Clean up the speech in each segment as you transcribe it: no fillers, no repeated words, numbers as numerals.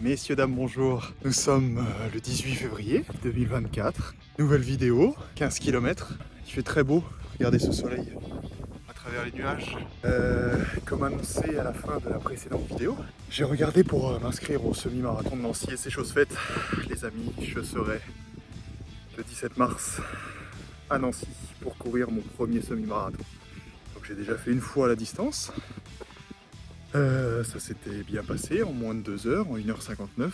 Messieurs, dames, bonjour. Nous sommes le 18 février 2024. Nouvelle vidéo, 15 km. Il fait très beau, regardez ce soleil à travers les nuages. Comme annoncé à la fin de la précédente vidéo, j'ai regardé pour m'inscrire au semi-marathon de Nancy et c'est chose faite. Les amis, je serai le 17 mars à Nancy pour courir mon premier semi-marathon. Donc j'ai déjà fait une fois la distance. Ça s'était bien passé en moins de 2 heures, en 1h59.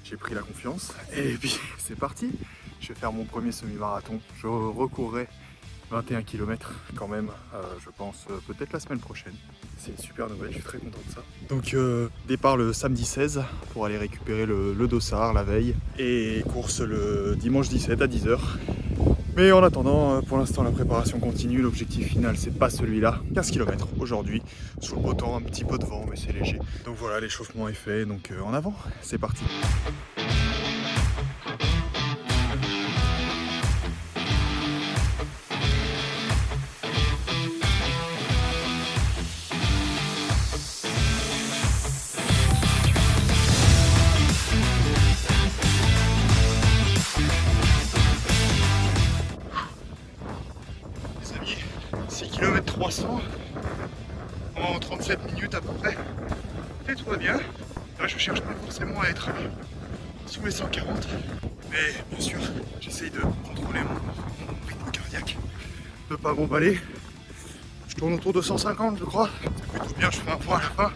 J'ai pris la confiance et puis c'est parti. Je vais faire mon premier semi-marathon. Je recourrai 21 km quand même, je pense peut-être la semaine prochaine. C'est une super nouvelle, je suis très content de ça. Donc départ le samedi 16 pour aller récupérer le dossard la veille et course le dimanche 17 à 10h. Mais en attendant, pour l'instant la préparation continue, l'objectif final c'est pas celui-là. 15 km aujourd'hui, sous le beau temps, un petit peu de vent mais c'est léger. Donc voilà, l'échauffement est fait, donc en avant, c'est parti. Les amis, 6 km 300 en 37 minutes à peu près. Et tout va bien. Là, je cherche pas forcément à être sous les 140. Mais bien sûr, j'essaye de contrôler mon rythme cardiaque, de pas m'emballer. Je tourne autour de 150 je crois. C'est plutôt bien, je fais un point à la fin.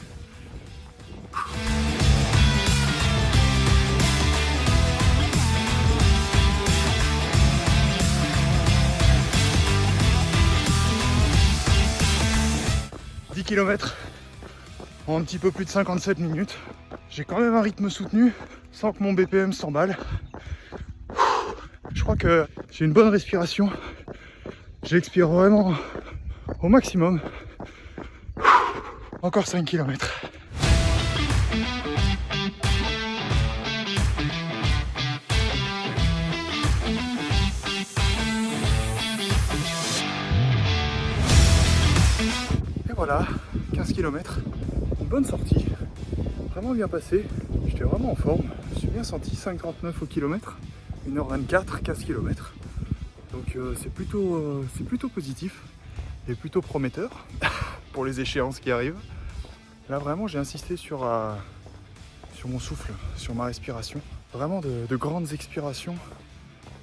« 10 km en un petit peu plus de 57 minutes. J'ai quand même un rythme soutenu sans que mon BPM s'emballe. Je crois que j'ai une bonne respiration. J'expire vraiment au maximum. Encore 5 km. Et voilà, 15 km. Une bonne sortie. Vraiment bien passé. J'étais vraiment en forme. Je me suis bien senti, 5,39 au kilomètre. 1h24, 15 km. Donc c'est plutôt positif et plutôt prometteur pour les échéances qui arrivent. Là vraiment j'ai insisté sur mon souffle, sur ma respiration. Vraiment de grandes expirations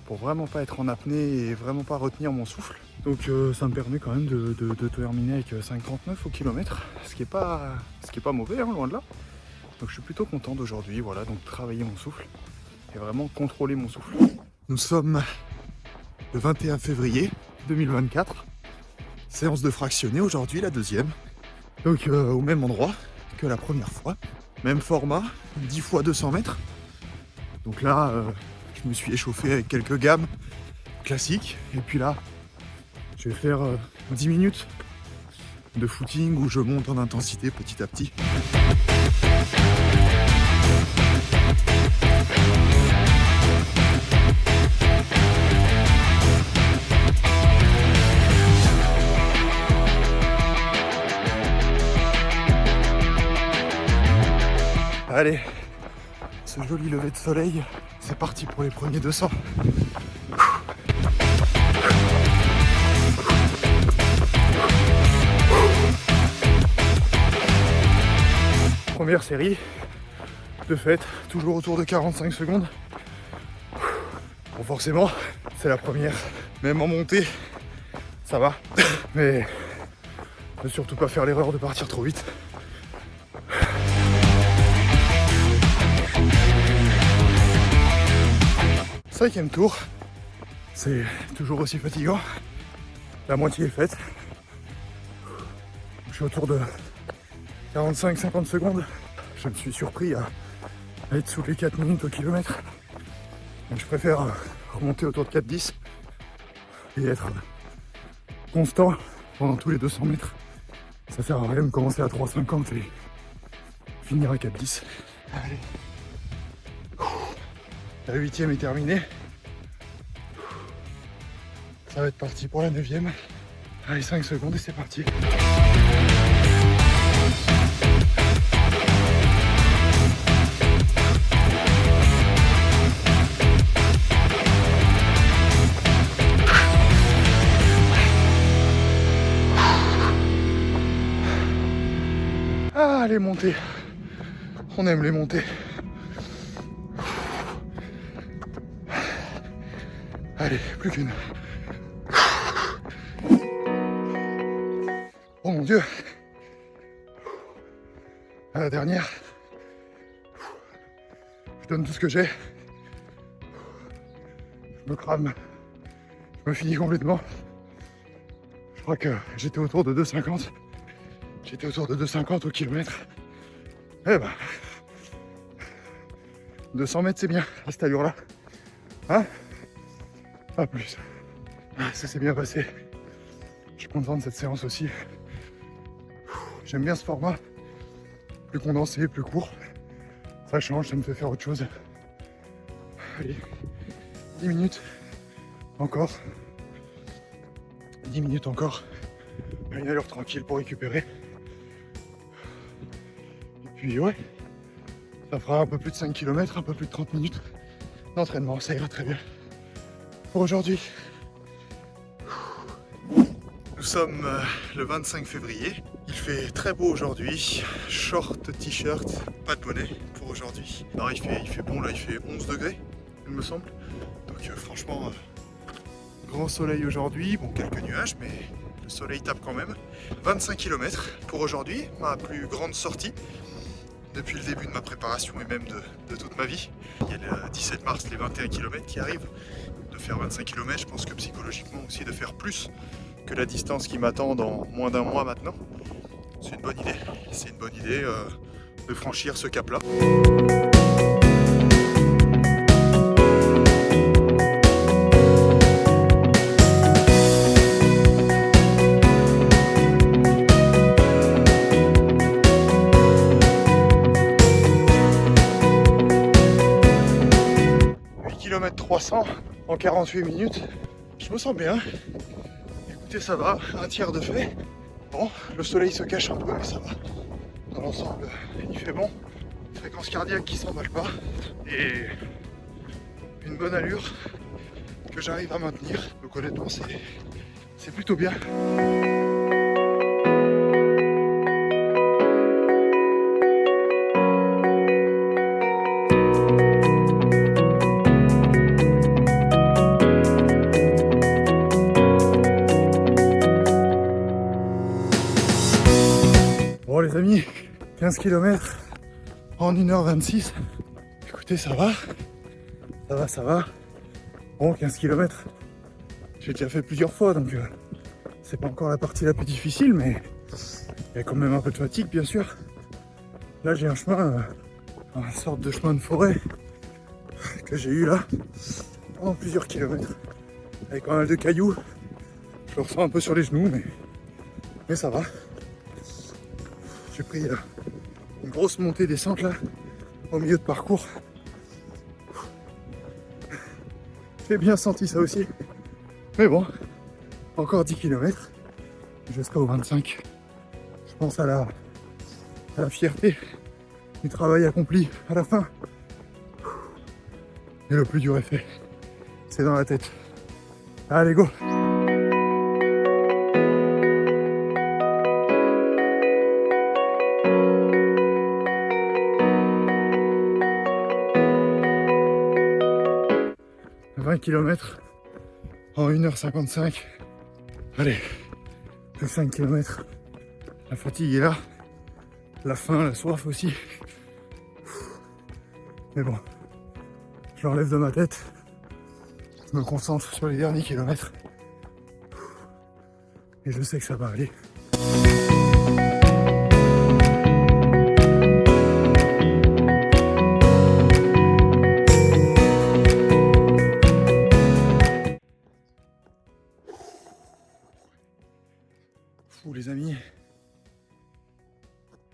pour vraiment pas être en apnée et vraiment pas retenir mon souffle. Donc ça me permet quand même de terminer avec 5,39 au kilomètre, ce qui est pas mauvais, hein, loin de là. Donc je suis plutôt content d'aujourd'hui, voilà, donc travailler mon souffle et vraiment contrôler mon souffle. Nous sommes le 21 février 2024, séance de fractionné aujourd'hui, la deuxième. Donc au même endroit que la première fois, même format, 10 fois 200 mètres. Donc là, je me suis échauffé avec quelques gammes classiques. Et puis là, je vais faire 10 minutes de footing où je monte en intensité petit à petit. Allez, ce joli lever de soleil, c'est parti pour les premiers 200. Première série, de fait, toujours autour de 45 secondes. Bon, forcément, c'est la première. Même en montée, ça va. Mais ne surtout pas faire l'erreur de partir trop vite. Cinquième tour, c'est toujours aussi fatigant. La moitié est faite. Je suis autour de 45-50 secondes. Je me suis surpris à être sous les 4 minutes au kilomètre. Donc je préfère remonter autour de 4,10 et être constant pendant tous les 200 mètres. Ça sert à rien de commencer à 3,50 et finir à 4,10. Allez. La 8e est terminée. Ça va être parti pour la 9e. Allez, 5 secondes et c'est parti. Allez, montez. On aime les montées. Allez, plus qu'une. Oh mon Dieu. À la dernière. Je donne tout ce que j'ai. Je me crame. Je me finis complètement. Je crois que j'étais autour de 2,50. J'étais autour de 2,50 au kilomètre. Eh ben, 200 mètres c'est bien à cette allure-là. Hein? Pas plus. Ça s'est bien passé. Je suis content de cette séance aussi. J'aime bien ce format. Plus condensé, plus court. Ça change, ça me fait faire autre chose. Allez, 10 minutes encore. 10 minutes encore. Une allure tranquille pour récupérer. Et puis ouais, ça fera un peu plus de 5 km, un peu plus de 30 minutes d'entraînement. Ça ira très bien pour aujourd'hui. Nous sommes le 25 février. Il fait très beau aujourd'hui. Short, t-shirt, pas de bonnet pour aujourd'hui. Alors il fait bon là, il fait 11 degrés, il me semble. Donc franchement, grand soleil aujourd'hui. Bon, quelques nuages, mais le soleil tape quand même. 25 km pour aujourd'hui, ma plus grande sortie depuis le début de ma préparation et même de toute ma vie. Il y a le 17 mars, les 21 km qui arrivent. De faire 25 km, je pense que psychologiquement aussi de faire plus que la distance qui m'attend dans moins d'un mois maintenant. C'est une bonne idée. C'est une bonne idée de franchir ce cap-là. Km 300 en 48 minutes. Je me sens bien. Écoutez, ça va, un tiers de fait. Bon, le soleil se cache un peu, mais ça va. Dans l'ensemble, il fait bon. Fréquence cardiaque qui s'emballe pas. Et une bonne allure que j'arrive à maintenir. Donc honnêtement, c'est plutôt bien. Bon les amis, 15 km en 1h26. Écoutez, ça va. Ça va. Bon, 15 km. J'ai déjà fait plusieurs fois, donc c'est pas encore la partie la plus difficile, mais il y a quand même un peu de fatigue, bien sûr. Là, j'ai un chemin, une sorte de chemin de forêt que j'ai eu là pendant plusieurs kilomètres, avec pas mal de cailloux. Je le ressens un peu sur les genoux, mais ça va. J'ai pris une grosse montée-descente là, au milieu de parcours. J'ai bien senti ça aussi. Mais bon, encore 10 km jusqu'au 25. Je pense à la fierté du travail accompli à la fin. Et le plus dur est fait. C'est dans la tête. Allez, go! Km en 1h55. Allez, plus 5 km. La fatigue est là. La faim, la soif aussi. Mais bon, je l'enlève de ma tête. Je me concentre sur les derniers kilomètres. Et je sais que ça va aller. Les amis,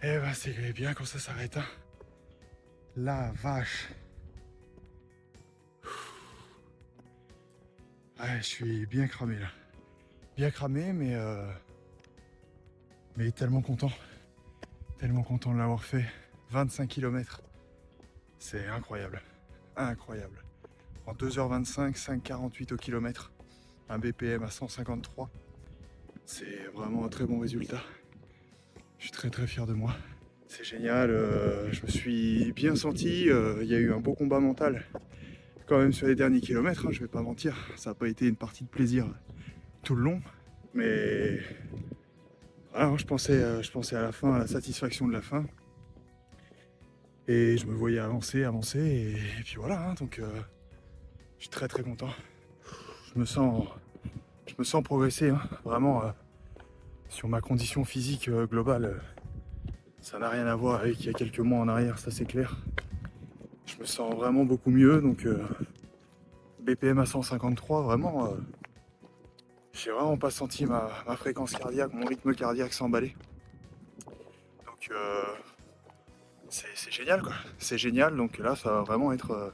eh ben c'est bien quand ça s'arrête, hein. La vache. Ouais, je suis bien cramé là, bien cramé, mais tellement content de l'avoir fait. 25 km, c'est incroyable, incroyable. En 2h25, 5,48 au kilomètre, un BPM à 153. C'est vraiment un très bon résultat. Je suis très fier de moi. C'est génial, je me suis bien senti, il y a eu un beau combat mental quand même sur les derniers kilomètres, hein, je vais pas mentir, ça n'a pas été une partie de plaisir tout le long, mais voilà, je pensais à la fin, à la satisfaction de la fin, et je me voyais avancer, et puis voilà, hein, donc je suis très très content. Je me sens progresser, hein, vraiment, sur ma condition physique globale. Ça n'a rien à voir avec il y a quelques mois en arrière, ça c'est clair. Je me sens vraiment beaucoup mieux, donc BPM à 153, vraiment, j'ai vraiment pas senti ma fréquence cardiaque, mon rythme cardiaque s'emballer. Donc c'est génial quoi, c'est génial, donc là ça va vraiment être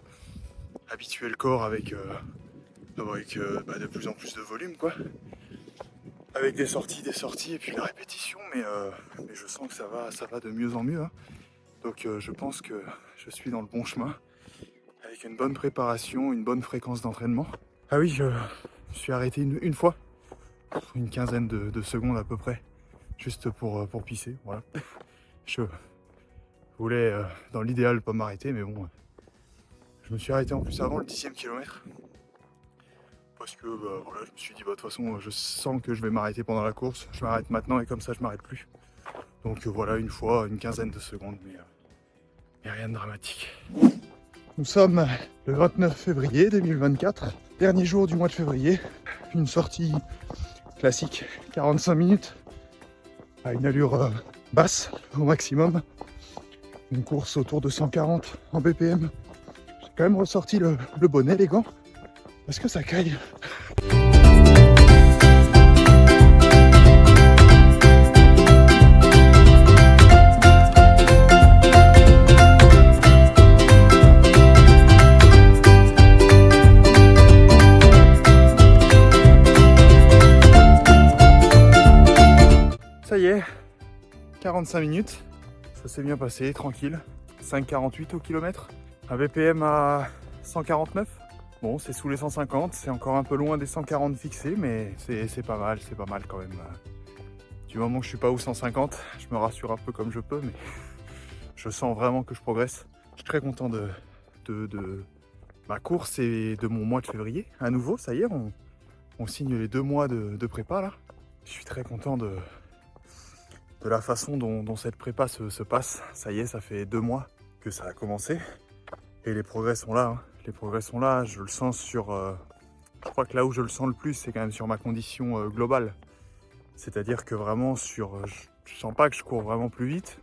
habituer le corps avec de plus en plus de volume quoi. Avec des sorties et puis la répétition, mais je sens que ça va de mieux en mieux, hein. Donc je pense que je suis dans le bon chemin, avec une bonne préparation, une bonne fréquence d'entraînement. Ah oui, je me suis arrêté une fois, une quinzaine de secondes à peu près, juste pour pisser, voilà. Je voulais, dans l'idéal, pas m'arrêter, mais bon, je me suis arrêté en plus avant le 10e kilomètre. Parce que voilà, je me suis dit, de toute façon, je sens que je vais m'arrêter pendant la course, je m'arrête maintenant et comme ça je m'arrête plus. Donc voilà, une fois, une quinzaine de secondes, mais rien de dramatique. Nous sommes le 29 février 2024, dernier jour du mois de février. Une sortie classique, 45 minutes, à une allure basse au maximum. Une course autour de 140 en BPM. J'ai quand même ressorti le bonnet, les gants, parce que ça caille. Ça y est, 45 minutes, ça s'est bien passé, tranquille. 5,48 au kilomètre, un BPM à 149. Bon, c'est sous les 150, c'est encore un peu loin des 140 fixés, mais c'est pas mal quand même. Du moment que je suis pas aux 150, je me rassure un peu comme je peux, mais je sens vraiment que je progresse. Je suis très content de ma course et de mon mois de février. À nouveau, ça y est, on signe les 2 mois de prépa là. Je suis très content de la façon dont cette prépa se passe. Ça y est, ça fait 2 mois que ça a commencé et les progrès sont là, hein. Les progrès sont là, je le sens sur... je crois que là où je le sens le plus, c'est quand même sur ma condition globale. C'est-à-dire que vraiment sur... je sens pas que je cours vraiment plus vite,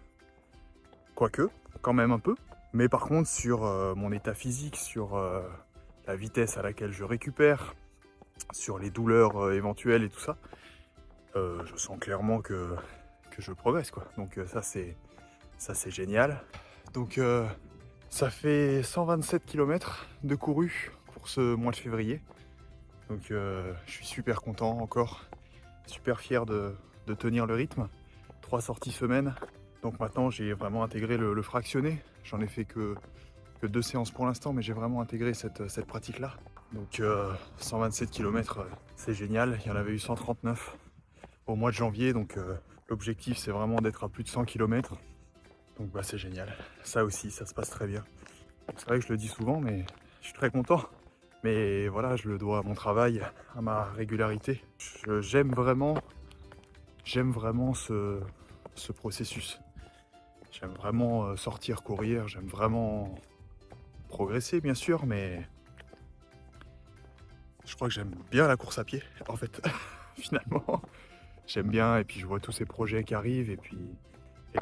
quoique, quand même un peu. Mais par contre sur mon état physique, sur la vitesse à laquelle je récupère, sur les douleurs éventuelles et tout ça, je sens clairement que je progresse quoi. Donc ça c'est génial. Donc ça fait 127 km de couru pour ce mois de février. Donc je suis super content encore, super fier de tenir le rythme. 3 sorties semaine. Donc maintenant j'ai vraiment intégré le fractionné. J'en ai fait que 2 séances pour l'instant, mais j'ai vraiment intégré cette pratique là. Donc 127 km, c'est génial. Il y en avait eu 139 au mois de janvier, donc l'objectif c'est vraiment d'être à plus de 100 km. Donc bah c'est génial, ça aussi ça se passe très bien. C'est vrai que je le dis souvent, mais je suis très content. Mais voilà, je le dois à mon travail, à ma régularité. J'aime vraiment ce processus. J'aime vraiment sortir courir, j'aime vraiment progresser bien sûr, mais je crois que j'aime bien la course à pied en fait, finalement. J'aime bien, et puis je vois tous ces projets qui arrivent, et puis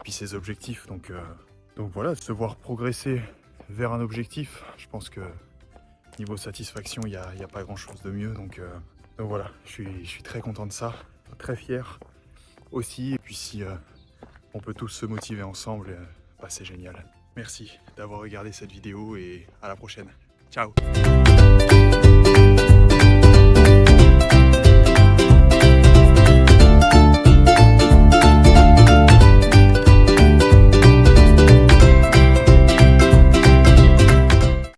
ces objectifs. Donc voilà, se voir progresser vers un objectif, je pense que niveau satisfaction, il n'y a pas grand chose de mieux. Donc voilà, je suis très content de ça, très fier aussi. Et puis si on peut tous se motiver ensemble, bah, c'est génial. Merci d'avoir regardé cette vidéo et à la prochaine. Ciao!